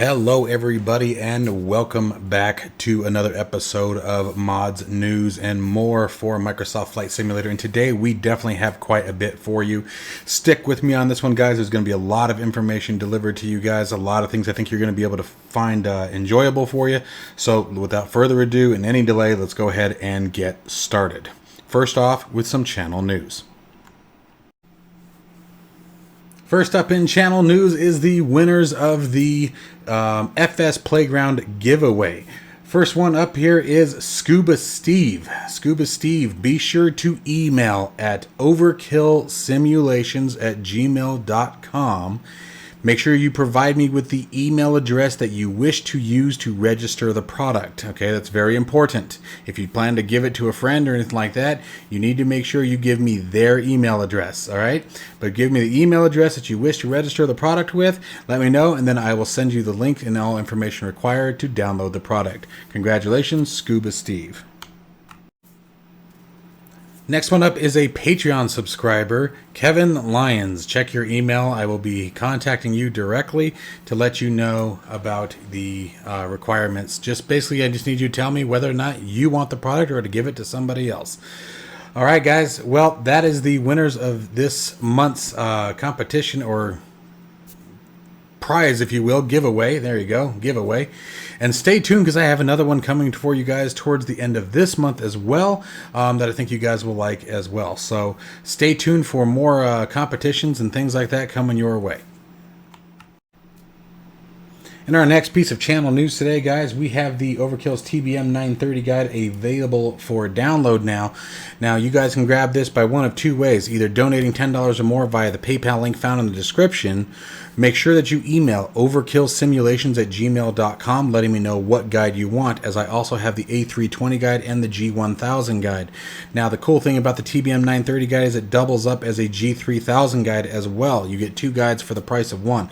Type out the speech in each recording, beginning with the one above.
Hello everybody and welcome back to another episode of Mods, News, and More for Microsoft Flight Simulator. And today we definitely have quite a bit for you. Stick with me on this one, guys. There's going to be a lot of information delivered to you guys. A lot of things I think you're going to be able to find enjoyable for you. So without further ado and any delay, let's go ahead and get started. First off with some channel news. First up in channel news is the winners of the FS Playground giveaway. First one up here is Scuba Steve. Scuba Steve, be sure to email at overkillsimulations@gmail.com. Make sure you provide me with the email address that you wish to use to register the product. Okay, that's very important. If you plan to give it to a friend or anything like that, you need to make sure you give me their email address, all right? But give me the email address that you wish to register the product with, let me know, and then I will send you the link and all information required to download the product. Congratulations, Scuba Steve. Next one up is a Patreon subscriber, Kevin Lyons. Check your email. I will be contacting you directly to let you know about the requirements. Basically, I just need you to tell me whether or not you want the product or to give it to somebody else. All right, guys. Well, that is the winners of this month's competition or prize, if you will, giveaway. There you go, giveaway. And stay tuned because I have another one coming for you guys towards the end of this month as well, that I think you guys will like as well. So stay tuned for more competitions and things like that coming your way. In our next piece of channel news today, guys, we have the Overkill's TBM 930 guide available for download now. Now, you guys can grab this by one of two ways, either donating $10 or more via the PayPal link found in the description. Make sure that you email overkillsimulations@gmail.com letting me know what guide you want, as I also have the A320 guide and the G1000 guide. Now, the cool thing about the TBM 930 guide is it doubles up as a G3000 guide as well. You get two guides for the price of one.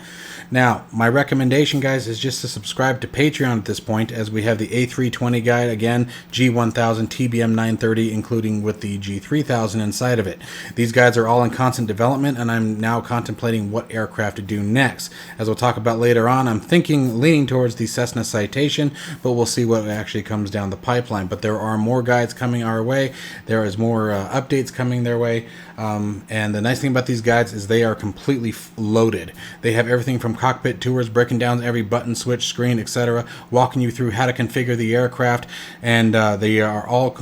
Now, my recommendation, guys, is just to subscribe to Patreon at this point, as we have the A320 guide, again, G1000, TBM 930, including with the G3000 inside of it. These guides are all in constant development, and I'm now contemplating what aircraft to do next. As we'll talk about later on, I'm leaning towards the Cessna Citation, but we'll see what actually comes down the pipeline. But there are more guides coming our way. There is more updates coming their way. And the nice thing about these guides is they are completely loaded. They have everything from cockpit tours, breaking down every button, switch, screen, etc., walking you through how to configure the aircraft, and they are all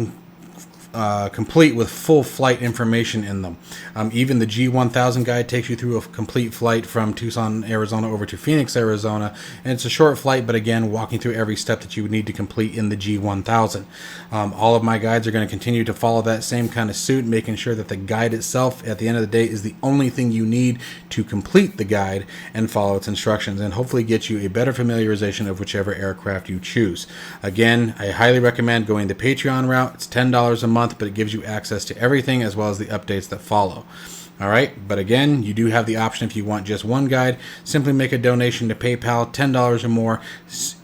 complete with full flight information in them. Even the G1000 guide takes you through a complete flight from Tucson, Arizona over to Phoenix, Arizona, and it's a short flight, but again, walking through every step that you would need to complete in the G1000. All of my guides are going to continue to follow that same kind of suit, making sure that the guide itself, at the end of the day, is the only thing you need to complete the guide and follow its instructions, and hopefully get you a better familiarization of whichever aircraft you choose. Again, I highly recommend going the Patreon route. It's $10 a month, but it gives you access to everything as well as the updates that follow. All right, but again, you do have the option if you want just one guide. Simply make a donation to PayPal, $10 or more.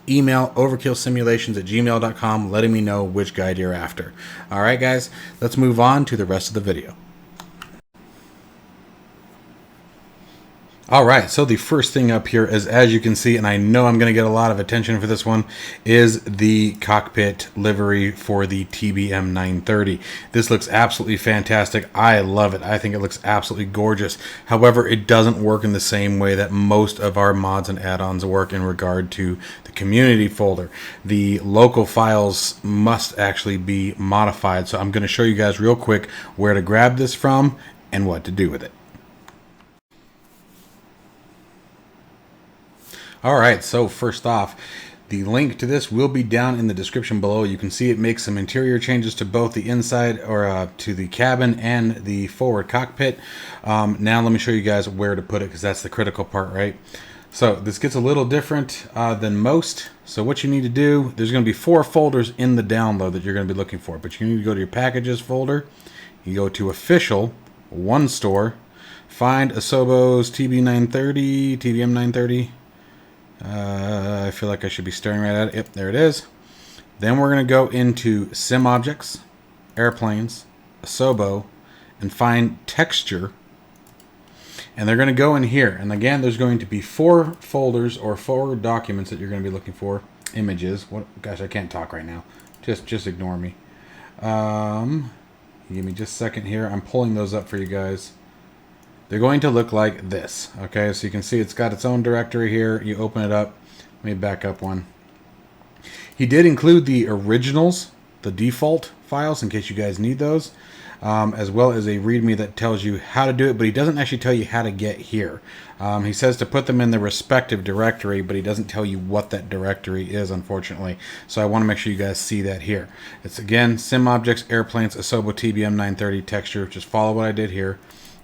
Email overkillsimulations@gmail.com letting me know which guide you're after. All right, guys, let's move on to the rest of the video. All right, so the first thing up here is, as you can see, and I know I'm going to get a lot of attention for this one, is the cockpit livery for the TBM 930. This looks absolutely fantastic. I love it. I think it looks absolutely gorgeous. However, it doesn't work in the same way that most of our mods and add-ons work in regard to the community folder. The local files must actually be modified, so I'm going to show you guys real quick where to grab this from and what to do with it. All right, so first off, the link to this will be down in the description below. You can see it makes some interior changes to both the inside, or to the cabin and the forward cockpit. Now let me show you guys where to put it, because that's the critical part, right? So this gets a little different than most. So what you need to do, there's going to be 4 folders in the download that you're going to be looking for. But you need to go to your packages folder. You go to official, one store, find Asobo's TB930, TBM 930. I feel like I should be staring right at it. Yep, there it is. Then we're going to go into Sim Objects, Airplanes, Asobo, and find Texture. And they're going to go in here. And again, there's going to be 4 folders or 4 documents that you're going to be looking for. Images. What? Gosh, I can't talk right now. Just ignore me. Give me just a second here. I'm pulling those up for you guys. They're going to look like this. Okay, so you can see it's got its own directory here. You open it up. Let me back up one. He did include the originals, the default files, in case you guys need those, as well as a README that tells you how to do it, but he doesn't actually tell you how to get here. He says to put them in the respective directory, but he doesn't tell you what that directory is, unfortunately. So I want to make sure you guys see that here. It's, again, Sim Objects, Airplanes, Asobo TBM 930 texture. Just follow what I did here.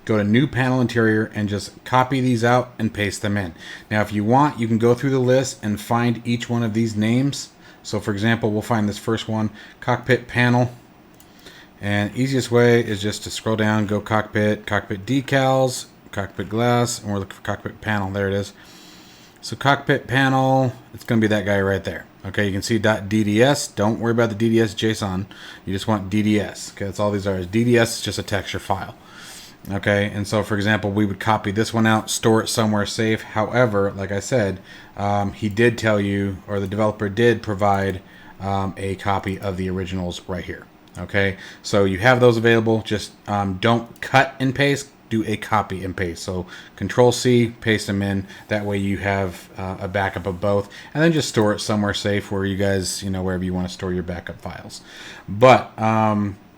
Go to New Panel Interior and just copy these out and paste them in. Now, if you want, you can go through the list and find each one of these names. So, for example, we'll find this first one, Cockpit Panel. And easiest way is just to scroll down, go Cockpit, Cockpit Decals, Cockpit Glass, and we're looking for Cockpit Panel. There it is. So Cockpit Panel, it's going to be that guy right there. Okay, you can see .dds. Don't worry about the DDS JSON. You just want DDS. Okay, that's all these are. DDS is just a texture file. Okay, and so for example, we would copy this one out, store it somewhere safe. However, like I said, he did tell you, or the developer did provide a copy of the originals right here. Okay, so you have those available. Just don't cut and paste, do a copy and paste. So Control C, paste them in. That way you have a backup of both, and then just store it somewhere safe where you guys, you know, wherever you want to store your backup files. But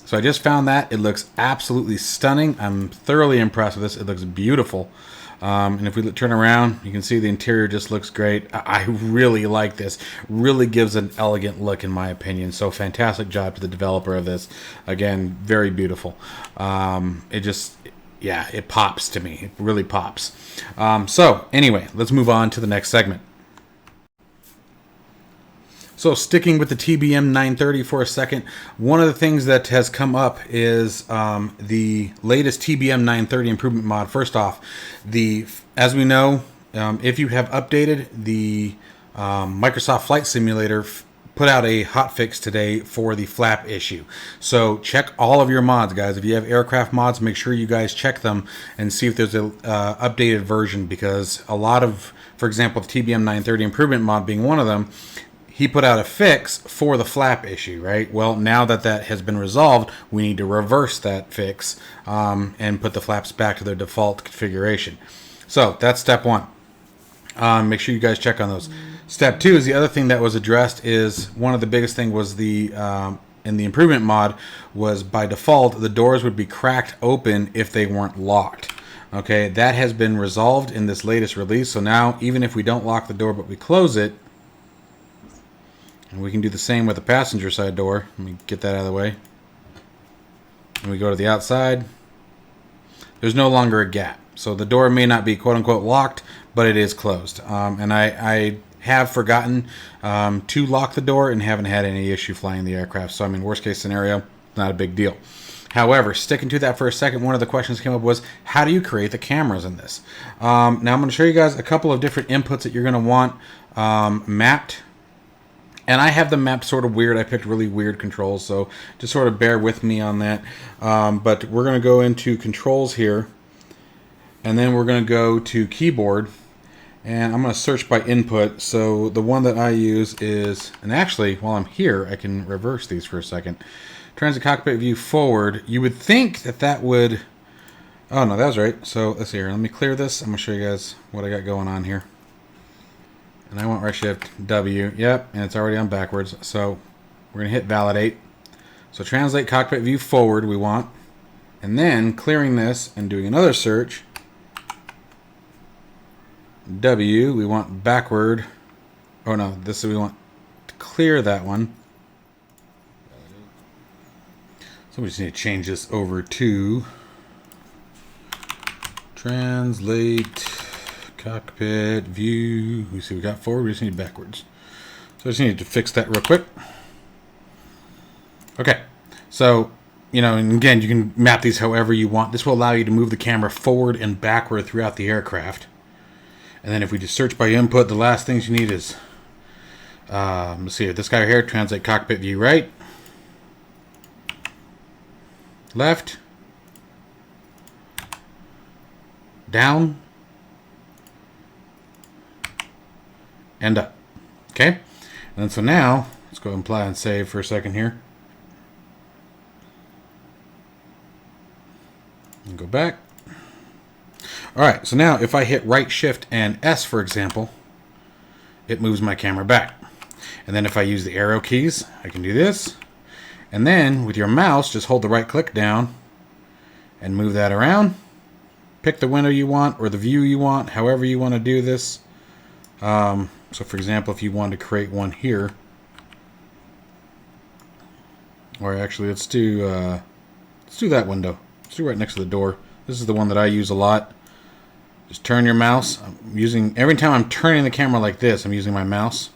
so I just found that. It looks absolutely stunning. I'm thoroughly impressed with this. It looks beautiful. And if we turn around, you can see the interior just looks great. I really like this. Really gives an elegant look, in my opinion. So fantastic job to the developer of this. Again, very beautiful. It just, yeah, it pops to me. It really pops. So anyway, let's move on to the next segment. So sticking with the TBM 930 for a second, one of the things that has come up is the latest TBM 930 improvement mod. First off, as we know, if you have updated the Microsoft Flight Simulator, put out a hotfix today for the flap issue. So check all of your mods, guys. If you have aircraft mods, make sure you guys check them and see if there's a updated version, because a lot of, for example, the TBM 930 improvement mod being one of them, he put out a fix for the flap issue, right? Well, now that that has been resolved, we need to reverse that fix and put the flaps back to their default configuration. So that's step one. Make sure you guys check on those. Step two is the other thing that was addressed. Is one of the biggest thing was the in the improvement mod was, by default, the doors would be cracked open if they weren't locked. Okay, that has been resolved in this latest release. So now, even if we don't lock the door but we close it, and we can do the same with the passenger side door. Let me get that out of the way. And we go to the outside. There's no longer a gap. So the door may not be quote-unquote locked, but it is closed. And I have forgotten to lock the door and haven't had any issue flying the aircraft. So, I mean, worst case scenario, not a big deal. However, sticking to that for a second, one of the questions that came up was, how do you create the cameras in this? Now, I'm going to show you guys a couple of different inputs that you're going to want mapped. And I have them mapped sort of weird. I picked really weird controls, so just sort of bear with me on that. But we're going to go into controls here, and then we're going to go to keyboard, and I'm going to search by input. So the one that I use is, and actually, while I'm here, I can reverse these for a second. Transit cockpit view forward. You would think that that would, oh no, that was right. So let's see here. Let me clear this. I'm going to show you guys what I got going on here. And I want right shift W. Yep, and it's already on backwards. So we're going to hit validate. So translate cockpit view forward we want. And then clearing this and doing another search. W, we want backward. Oh no, this is, we want to clear that one. So we just need to change this over to translate cockpit view. We see we got forward, we just need backwards. So I just need to fix that real quick. Okay, so, you know, and again, you can map these however you want. This will allow you to move the camera forward and backward throughout the aircraft. And then if we just search by input, the last things you need is, let's see, this guy right here, translate cockpit view right, left, down, and up. Okay? And then so now, let's go and apply and save for a second here. And go back. Alright, so now if I hit right shift and S, for example, it moves my camera back. And then if I use the arrow keys, I can do this. And then with your mouse, just hold the right click down and move that around. Pick the window you want or the view you want, however you want to do this. So for example, if you want to create one here, or actually let's do that window. Let's do right next to the door. This is the one that I use a lot. Just turn your mouse. I'm using, every time I'm turning the camera like this, I'm using my mouse.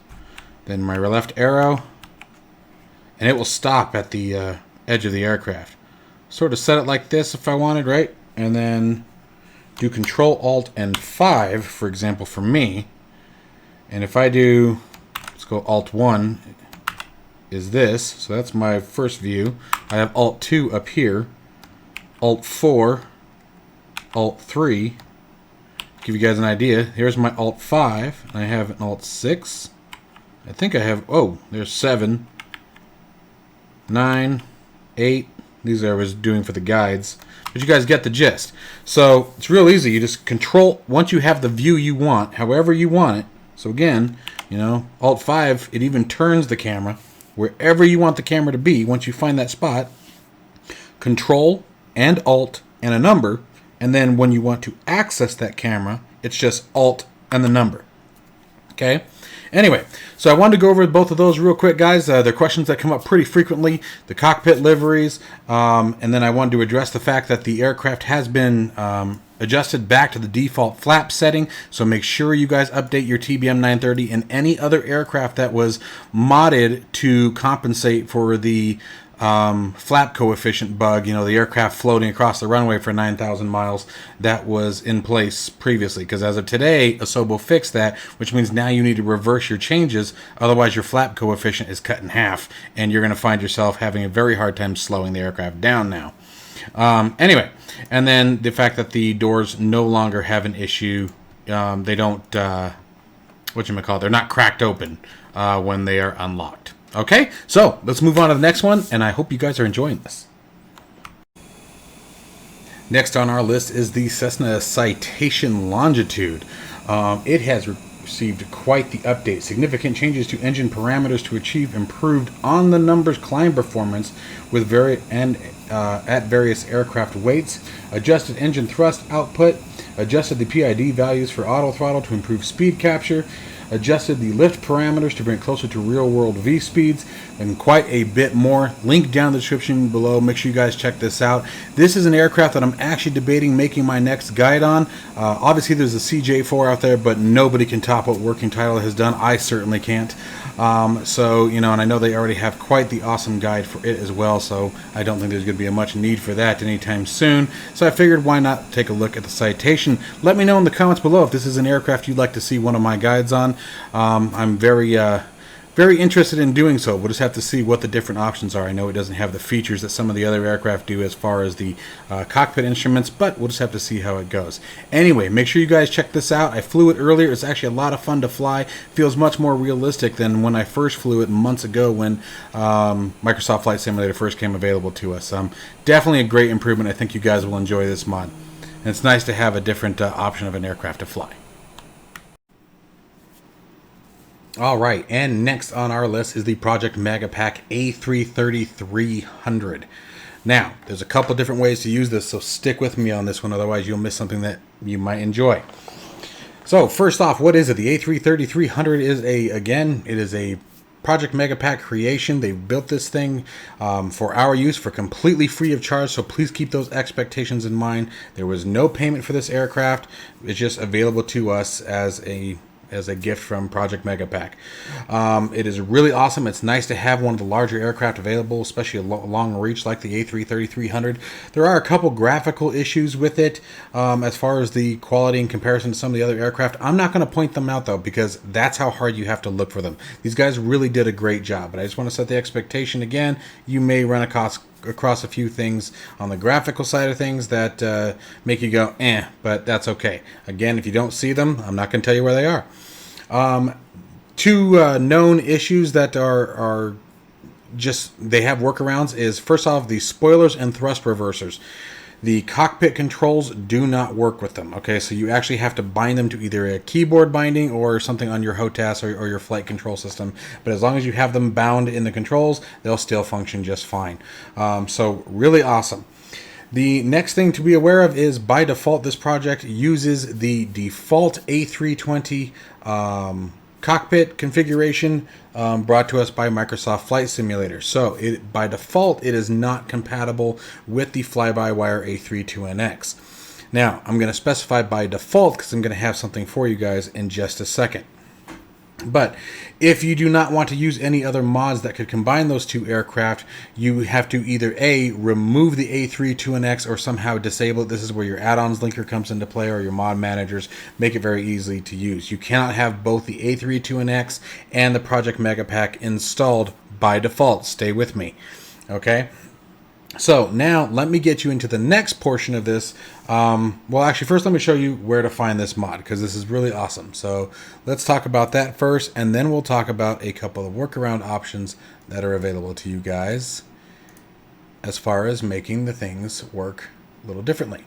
Then my left arrow, and it will stop at the edge of the aircraft. Sort of set it like this if I wanted, right? And then do Control Alt and 5, for example, for me. And if I do, let's go Alt 1, is this. So that's my first view. I have Alt 2 up here, Alt 4, Alt 3. Give you guys an idea. Here's my Alt 5, and I have an Alt 6. I think I have, oh, there's 7, 9, 8. These I was doing for the guides. But you guys get the gist. So it's real easy. You just control, once you have the view you want, however you want it. So again, you know, Alt 5, it even turns the camera wherever you want the camera to be. Once you find that spot, Control and Alt and a number. And then when you want to access that camera, it's just Alt and the number. Okay? Anyway, so I wanted to go over both of those real quick, guys. They're questions that come up pretty frequently. The cockpit liveries, and then I wanted to address the fact that the aircraft has been adjusted back to the default flap setting. So make sure you guys update your TBM 930 and any other aircraft that was modded to compensate for the flap coefficient bug, you know, the aircraft floating across the runway for 9,000 miles that was in place previously. Because as of today, Asobo fixed that, which means now you need to reverse your changes. Otherwise, your flap coefficient is cut in half, and you're going to find yourself having a very hard time slowing the aircraft down now. Anyway, and then the fact that the doors no longer have an issue. They don't, they're not cracked open when they are unlocked. Okay, so let's move on to the next one, and I hope you guys are enjoying this. Next on our list is the Cessna Citation Longitude. It has received quite the update. Significant changes to engine parameters to achieve improved on-the-numbers climb performance with at various aircraft weights. Adjusted engine thrust output. Adjusted the PID values for auto throttle to improve speed capture. Adjusted the lift parameters to bring it closer to real-world V speeds, and quite a bit more. Link down in the description below. Make sure you guys check this out. This is an aircraft that I'm actually debating making my next guide on. Obviously, there's a CJ4 out there, but nobody can top what Working Title has done. I certainly can't. So, you know, and I know they already have quite the awesome guide for it as well, so I don't think there's going to be much need for that anytime soon. So I figured, why not take a look at the Citation. Let me know in the comments below if this is an aircraft you'd like to see one of my guides on. I'm very interested in doing so. We'll just have to see what the different options are. I know it doesn't have the features that some of the other aircraft do as far as the cockpit instruments, but we'll just have to see how it goes. Anyway, make sure you guys check this out. I flew it earlier. It's actually a lot of fun to fly. Feels much more realistic than when I first flew it months ago when Microsoft Flight Simulator first came available to us. Definitely a great improvement. I think you guys will enjoy this mod. And it's nice to have a different option of an aircraft to fly. All right, and next on our list is the Project Megapack A330-300. Now, there's a couple different ways to use this, so stick with me on this one, otherwise you'll miss something that you might enjoy. So, first off, what is it? The A330-300 is it is a Project Megapack creation. They built this thing for our use for completely free of charge, so please keep those expectations in mind. There was no payment for this aircraft. It's just available to us as a gift from Project Megapack. It is really awesome. It's nice to have one of the larger aircraft available, especially a long reach like the A330-300. There are a couple graphical issues with it as far as the quality in comparison to some of the other aircraft. I'm not going to point them out though, because that's how hard you have to look for them. These guys really did a great job, but I just want to set the expectation again. You may run across across a few things on the graphical side of things that make you go, eh, but that's okay. Again, if you don't see them, I'm not going to tell you where they are. Two known issues that are just, they have workarounds is, first off, the spoilers and thrust reversers. The cockpit controls do not work with them. Okay, so you actually have to bind them to either a keyboard binding or something on your HOTAS or your flight control system. But as long as you have them bound in the controls, they'll still function just fine. So really awesome. The next thing to be aware of is, by default, this project uses the default A320 cockpit configuration brought to us by Microsoft Flight Simulator. So by default, it is not compatible with the fly-by-wire A32NX. Now, I'm going to specify by default because I'm going to have something for you guys in just a second. But if you do not want to use any other mods that could combine those two aircraft, you have to either A, remove the A32NX or somehow disable it. This is where your add-ons linker comes into play, or your mod managers make it very easy to use. You cannot have both the A32NX and the Project Megapack installed by default. Stay with me. Okay? So now let me get you into the next portion of this. Well, actually, first let me show you where to find this mod, because this is really awesome. So let's talk about that first, and then we'll talk about a couple of workaround options that are available to you guys as far as making the things work a little differently.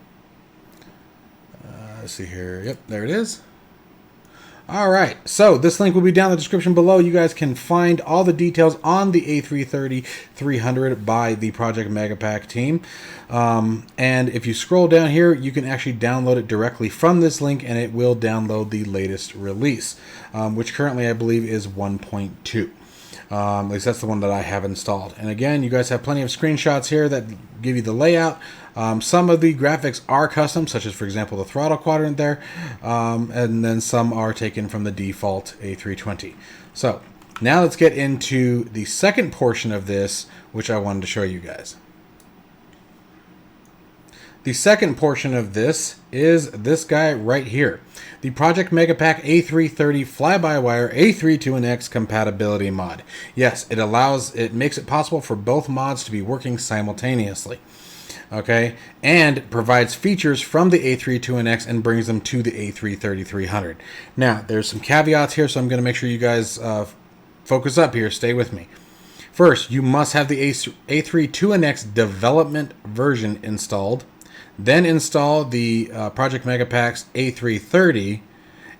Let's see here. Yep, there it is. All right, so this link will be down in the description below. You guys can find all the details on the A330-300 by the Project Megapack team. And if you scroll down here, you can actually download it directly from this link, and it will download the latest release, which currently I believe is 1.2. At least that's the one that I have installed. And again, you guys have plenty of screenshots here that give you the layout. Some of the graphics are custom, such as, for example, the throttle quadrant there. And then some are taken from the default A320. So now let's get into the second portion of this, which I wanted to show you guys. The second portion of this is this guy right here, the Project Megapack A330 fly-by-wire A32NX compatibility mod. Yes, it makes it possible for both mods to be working simultaneously. Okay, and provides features from the A32NX and brings them to the A330-300. Now, there's some caveats here, so I'm going to make sure you guys focus up here. Stay with me. First, you must have the A32NX development version installed. Then install the Project Megapack's A330,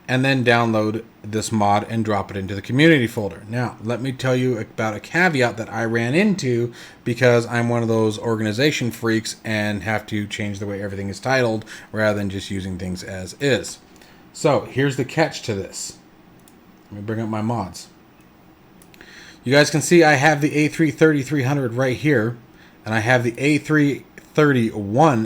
and then download this mod and drop it into the community folder. Now, let me tell you about a caveat that I ran into, because I'm one of those organization freaks and have to change the way everything is titled rather than just using things as is. So here's the catch to this. Let me bring up my mods. You guys can see I have the A330-300 right here, and I have the A331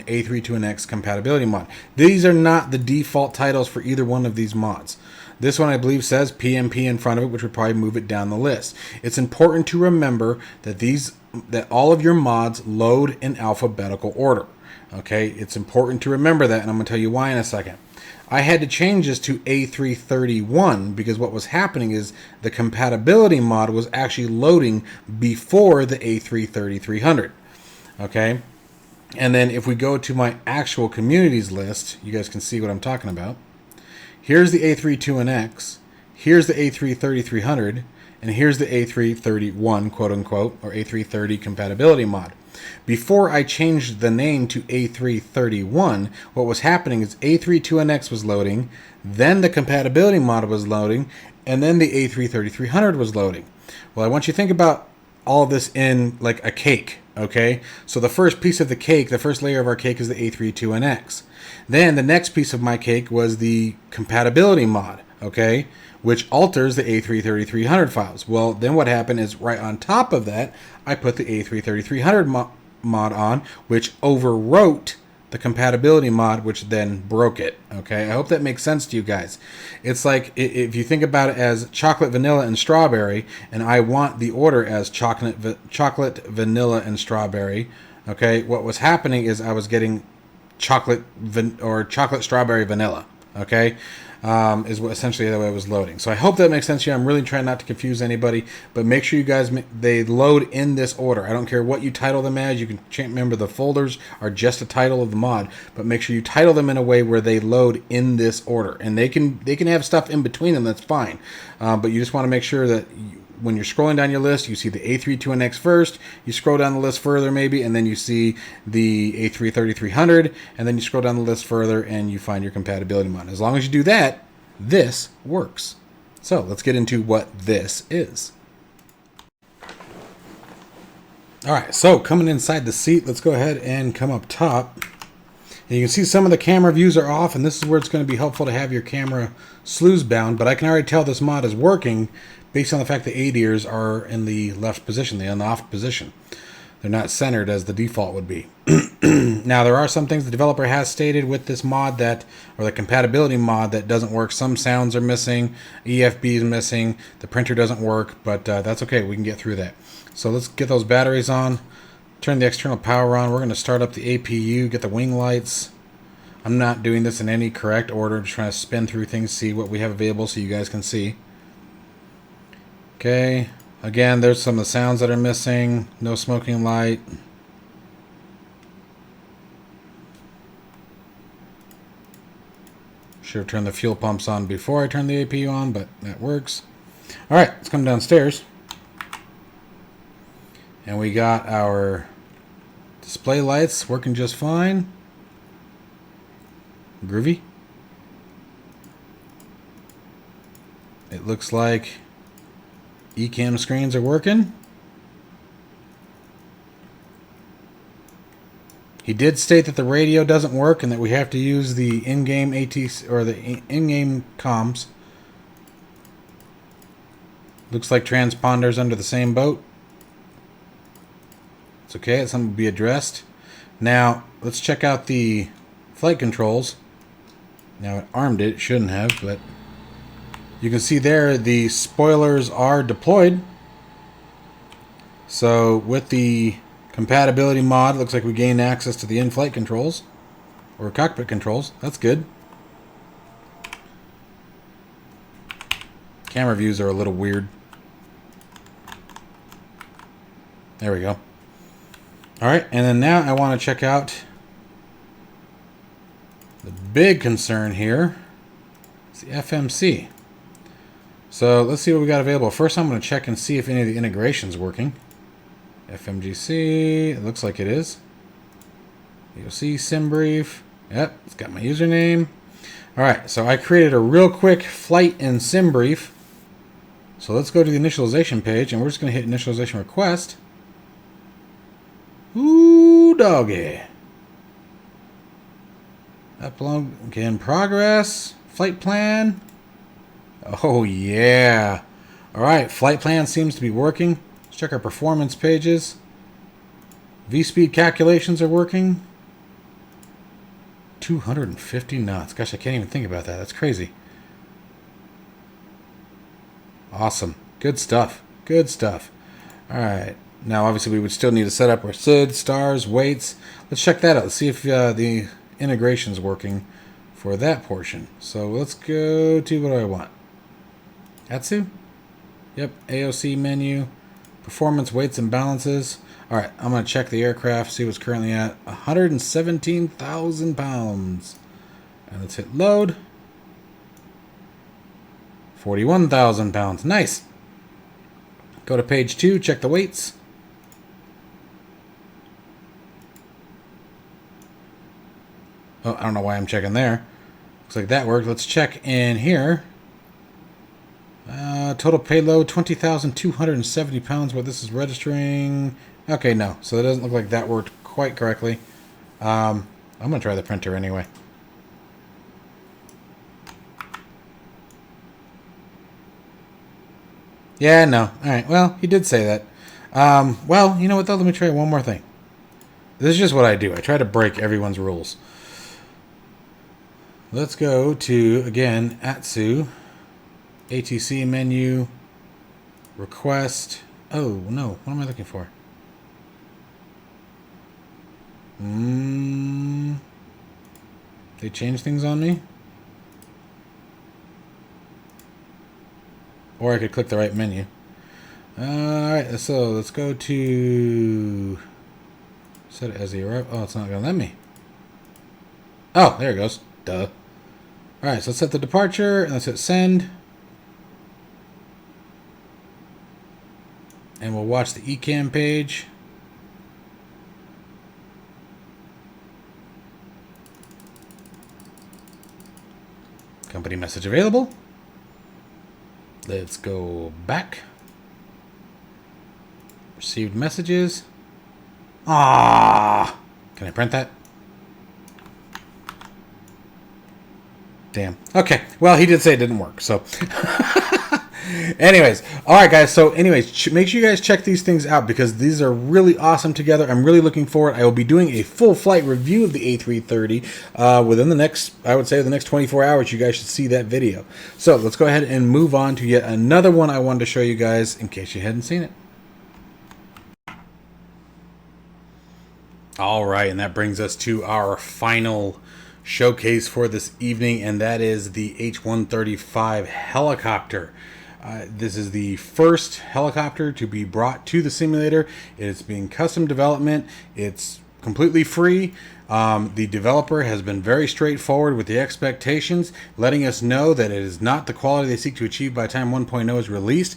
A32NX compatibility mod. These are not the default titles for either one of these mods. This one I believe says PMP in front of it, which would probably move it down the list. It's important to remember that all of your mods load in alphabetical order. Okay, it's important to remember that, and I'm going to tell you why in a second. I had to change this to A331 because what was happening is the compatibility mod was actually loading before the A330-300. Okay. And then if we go to my actual communities list, you guys can see what I'm talking about. Here's the A32NX, here's the A330-300, and here's the A331, quote unquote, or A330 compatibility mod. Before I changed the name to A331, what was happening is A32NX was loading, then the compatibility mod was loading, and then the A330-300 was loading. Well, I want you to think about all of this in like a cake. Okay, so the first piece of the cake, the first layer of our cake is the A32NX. Then the next piece of my cake was the compatibility mod, okay, which alters the A330-300 files. Well, then what happened is right on top of that, I put the A330-300 mod on, which overwrote the compatibility mod, which then broke it. Okay, I hope that makes sense to you guys. It's like if you think about it as chocolate, vanilla, and strawberry, and I want the order as chocolate, vanilla, and strawberry. Okay, what was happening is I was getting chocolate, strawberry, vanilla. Okay, is what essentially the way it was loading. So I hope that makes sense to you. I'm really trying not to confuse anybody, but make sure you guys, they load in this order. I don't care what you title them as. You can remember the folders are just a title of the mod, but make sure you title them in a way where they load in this order. And they can have stuff in between them. That's fine, but you just want to make sure that when you're scrolling down your list, you see the A32NX first, you scroll down the list further maybe, and then you see the A33300, and then you scroll down the list further and you find your compatibility mod. As long as you do that, this works. So let's get into what this is. All right, so coming inside the seat, let's go ahead and come up top. And you can see some of the camera views are off, and this is where it's going to be helpful to have your camera slews bound, but I can already tell this mod is working based on the fact the ADIRs are in the left position, the on-off position. They're not centered as the default would be. Now, there are some things the developer has stated with this mod that, or the compatibility mod, that doesn't work. Some sounds are missing, EFB is missing, the printer doesn't work, but that's okay, we can get through that. So let's get those batteries on, turn the external power on. We're going to start up the APU, get the wing lights. I'm not doing this in any correct order, just trying to spin through things, see what we have available so you guys can see. Okay, again, there's some of the sounds that are missing. No smoking light. Should have turned the fuel pumps on before I turned the APU on, but that works. All right, let's come downstairs. And we got our display lights working just fine. Groovy. It looks like eCam screens are working. He did state that the radio doesn't work and that we have to use the in-game ATC or the in-game comms. Looks like transponder's under the same boat. It's okay, it's something to be addressed. Now, let's check out the flight controls. Now, it armed it shouldn't have, but you can see there the spoilers are deployed. So with the compatibility mod, looks like we gain access to the in-flight controls or cockpit controls. That's good. Camera views are a little weird. There we go. All right, and then now I want to check out the big concern here. It's the FMC. So let's see what we got available. First, I'm going to check and see if any of the integration's working. FMGC, it looks like it is. You'll see SimBrief. Yep, it's got my username. All right, so I created a real quick flight in SimBrief. So let's go to the initialization page, and we're just going to hit initialization request. Ooh, doggy. Upload in progress. Flight plan. Oh, yeah. All right, flight plan seems to be working. Let's check our performance pages. V-speed calculations are working. 250 knots. Gosh, I can't even think about that. That's crazy. Awesome. Good stuff. Good stuff. All right. Now, obviously, we would still need to set up our SID, stars, weights. Let's check that out. Let's see if the integration's working for that portion. So let's go to, what do I want? Atsu? Yep, AOC menu, performance, weights, and balances. All right, I'm going to check the aircraft, see what's currently at 117,000 pounds. And let's hit load. 41,000 pounds. Nice. Go to page 2, check the weights. Oh, I don't know why I'm checking there. Looks like that worked. Let's check in here. Total payload, 20,270 pounds, but this is registering. Okay, no. So it doesn't look like that worked quite correctly. I'm going to try the printer anyway. Yeah, no. All right, well, he did say that. Well, you know what, though? Let me try one more thing. This is just what I do. I try to break everyone's rules. Let's go to, again, Atsu. ATC menu. Request. Oh, no. What am I looking for? They changed things on me? Or I could click the right menu. Alright, so let's go to... Set it as a... Oh, it's not going to let me. Oh, there it goes. Duh. Alright, so let's set the departure, and let's hit send. And we'll watch the eCam page. Company message available. Let's go back. Received messages. Ah, can I print that? Damn. Okay. Well, he did say it didn't work, so. Anyways, all right, guys. So, anyways, make sure you guys check these things out because these are really awesome together. I'm really looking forward. I will be doing a full flight review of the A330 within the next, I would say, the next 24 hours. You guys should see that video. So, let's go ahead and move on to yet another one I wanted to show you guys in case you hadn't seen it. All right, and that brings us to our final showcase for this evening, and that is the H-135 helicopter. This is the first helicopter to be brought to the simulator. It's being custom development. It's completely free. The developer has been very straightforward with the expectations, letting us know that it is not the quality they seek to achieve by the time 1.0 is released.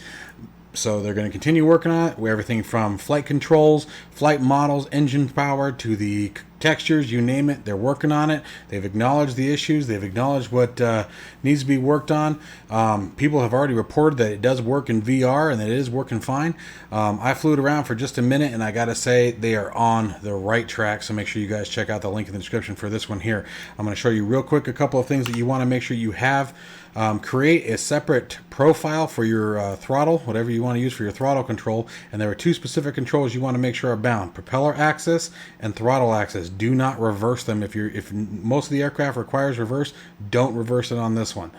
So they're going to continue working on it. Everything from flight controls, flight models, engine power, to the textures, you name it, they're working on it. They've acknowledged the issues. They've acknowledged what needs to be worked on. People have already reported that it does work in VR and that it is working fine. I flew it around for just a minute, and I got to say they are on the right track. So make sure you guys check out the link in the description for this one here. I'm going to show you real quick a couple of things that you want to make sure you have. Create a separate profile for your throttle, whatever you want to use for your throttle control, and there are two specific controls you want to make sure are bound: propeller axis and throttle axis. Do not reverse them. If most of the aircraft requires reverse, don't reverse it on this one.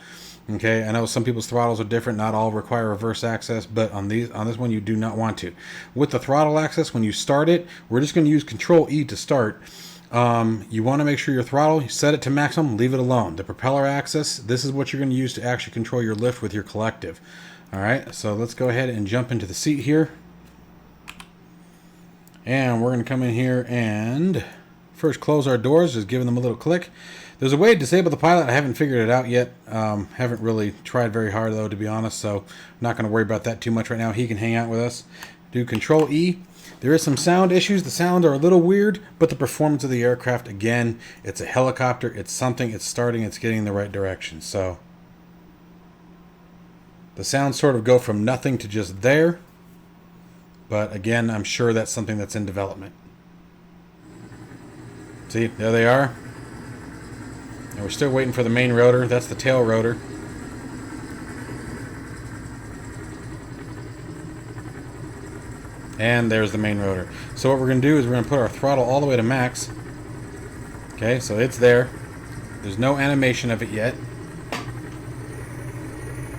Okay, I know some people's throttles are different. Not all require reverse access, but on this one you do not want to. With the throttle axis, when you start it, we're just going to use Control E to start. You want to make sure your throttle, you set it to maximum, leave it alone. The propeller axis, this is what you're going to use to actually control your lift with your collective. Alright, so let's go ahead and jump into the seat here. And we're going to come in here and first close our doors, just giving them a little click. There's a way to disable the pilot. I haven't figured it out yet. Haven't really tried very hard though, to be honest, so I'm not going to worry about that too much right now. He can hang out with us. Do Control E. There is some sound issues. The sounds are a little weird, but the performance of the aircraft, again, it's a helicopter. It's something. It's starting. It's getting in the right direction. So the sounds sort of go from nothing to just there. But again, I'm sure that's something that's in development. See, there they are. And we're still waiting for the main rotor. That's the tail rotor. And there's the main rotor. So what we're going to do is we're going to put our throttle all the way to max. Okay, so it's there. There's no animation of it yet.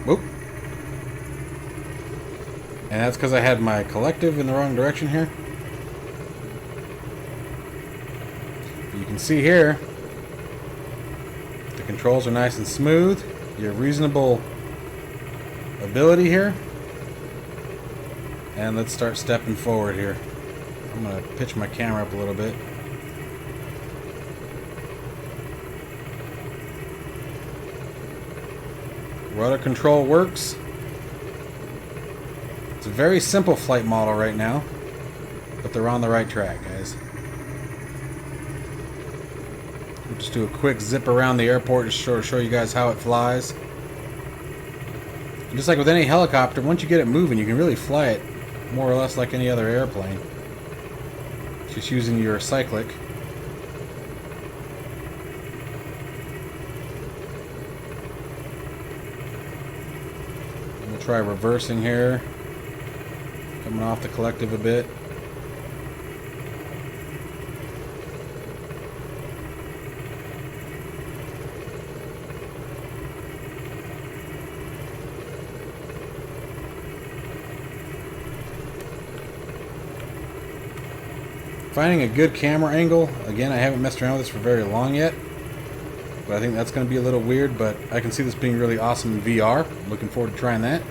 Whoop. And that's because I had my collective in the wrong direction here. You can see here, the controls are nice and smooth. You have reasonable ability here. And let's start stepping forward here. I'm going to pitch my camera up a little bit. Rudder control works. It's a very simple flight model right now, but they're on the right track, guys. We'll just do a quick zip around the airport to show you guys how it flies. And just like with any helicopter, once you get it moving, you can really fly it more or less like any other airplane. Just using your cyclic. And we'll try reversing here. Coming off the collective a bit. Finding a good camera angle. Again, I haven't messed around with this for very long yet, but I think that's going to be a little weird, but I can see this being really awesome in VR. Looking forward to trying that.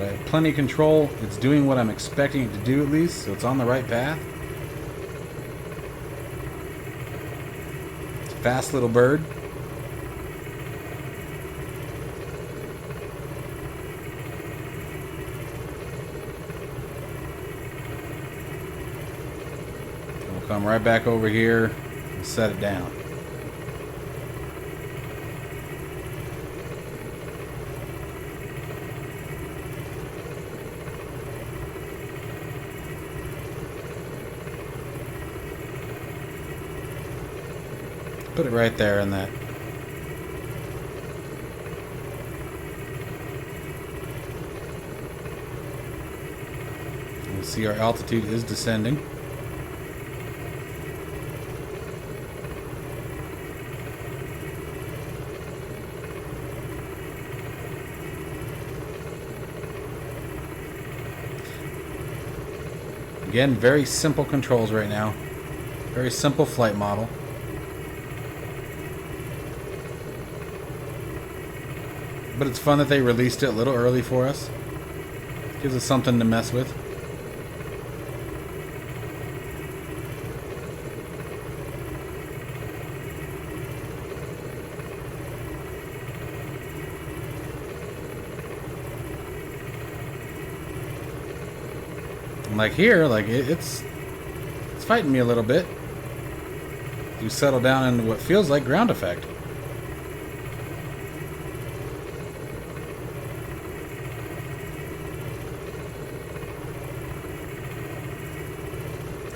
I have plenty of control. It's doing what I'm expecting it to do at least, so it's on the right path. It's a fast little bird. We'll come right back over here and set it down. Put it right there in that. You see our altitude is descending. Again, very simple controls right now. Very simple flight model. But it's fun that they released it a little early for us. Gives us something to mess with. And like here, like it's fighting me a little bit. You settle down into what feels like ground effect.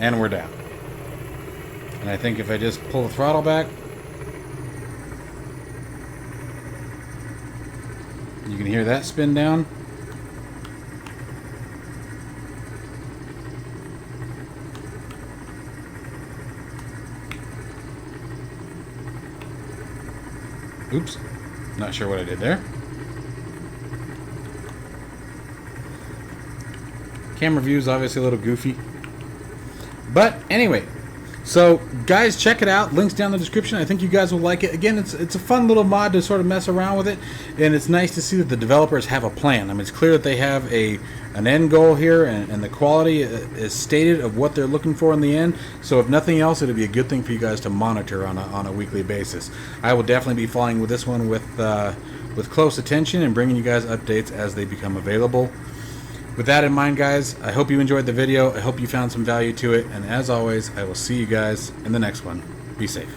And we're down. And I think if I just pull the throttle back, you can hear that spin down. Oops, not sure what I did there. Camera view is obviously a little goofy. But anyway, so guys, check it out. Links down in the description. I think you guys will like it. Again, it's a fun little mod to sort of mess around with it, and it's nice to see that the developers have a plan. I mean, it's clear that they have an end goal here, and the quality is stated of what they're looking for in the end. So if nothing else, it'll be a good thing for you guys to monitor on a weekly basis. I will definitely be following with this one with close attention and bringing you guys updates as they become available. With that in mind, guys, I hope you enjoyed the video. I hope you found some value to it. And as always, I will see you guys in the next one. Be safe.